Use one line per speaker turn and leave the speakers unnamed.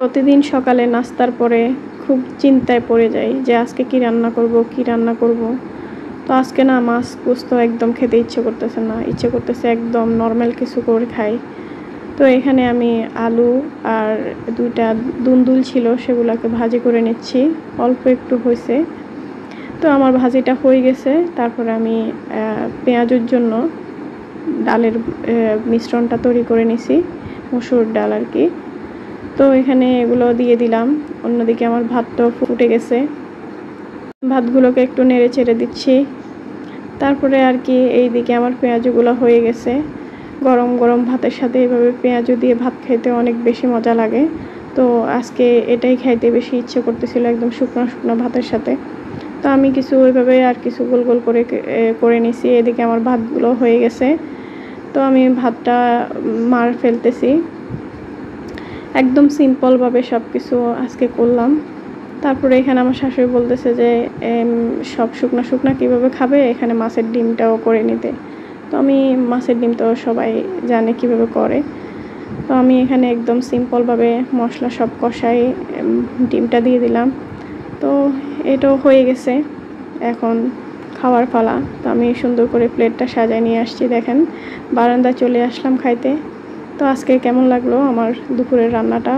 প্রতিদিন সকালে নাস্তার পরে খুব চিন্তায় পড়ে যাই যে আজকে কি রান্না করব। তো আজকে না মাছ পোস্ত একদম খেতে ইচ্ছে করতেছে না, ইচ্ছে করতেছে একদম নর্মাল কিছু করে খাই। তো এখানে আমি আলু আর 2টা দুন্দুল ছিল, সেগুলোকে ভাজি করে নিচ্ছি। অল্প একটু হয়েছে, তো আমার ভাজিটা হয়ে গেছে। তারপরে আমি পেঁয়াজের জন্য ডালের মিশ্রণটা তৈরি করে নিছি, মসুর ডাল আর কি। তো এখানে এগুলো দিয়ে দিলাম। অন্যদিকে আমার ভাতটাও ফুটে গেছে, ভাতগুলোকে একটু নেড়ে চেড়ে দিচ্ছি। তারপরে আর কি এইদিকে আমার পেঁয়াজগুলো হয়ে গেছে। গরম গরম ভাতের সাথে এভাবে পেঁয়াজ দিয়ে ভাত খেতে অনেক বেশি মজা লাগে। তো আজকে এটাই খাইতে বেশি ইচ্ছে করতেছিল, একদম শুকনো শুকনো ভাতের সাথে। তো আমি কিছু ওইভাবে আর কিছু গোল গোল করে নিছি। এদিকে আমার ভাতগুলো হয়ে গেছে, তো আমি ভাতটা মার ফেলতেছি। একদম সিম্পলভাবে সব কিছু আজকে করলাম। তারপরে এখানে আমার শাশুড়ি বলতেছে যে সব শুকনা শুকনা কীভাবে খাবে, এখানে মাছের ডিমটাও করে নিতে। তো আমি মাছের ডিম তো সবাই জানে কীভাবে করে। তো আমি এখানে একদম সিম্পলভাবে মশলা সব কষাই ডিমটা দিয়ে দিলাম। তো এটাও হয়ে গেছে, এখন খাওয়ার পালা। তো আমি সুন্দর করে প্লেটটা সাজায় নিয়ে আসছি, দেখেন বারান্দায় চলে আসলাম খাইতে। তো আজকে কেমন লাগলো আমার দুপুরের রান্নাটা।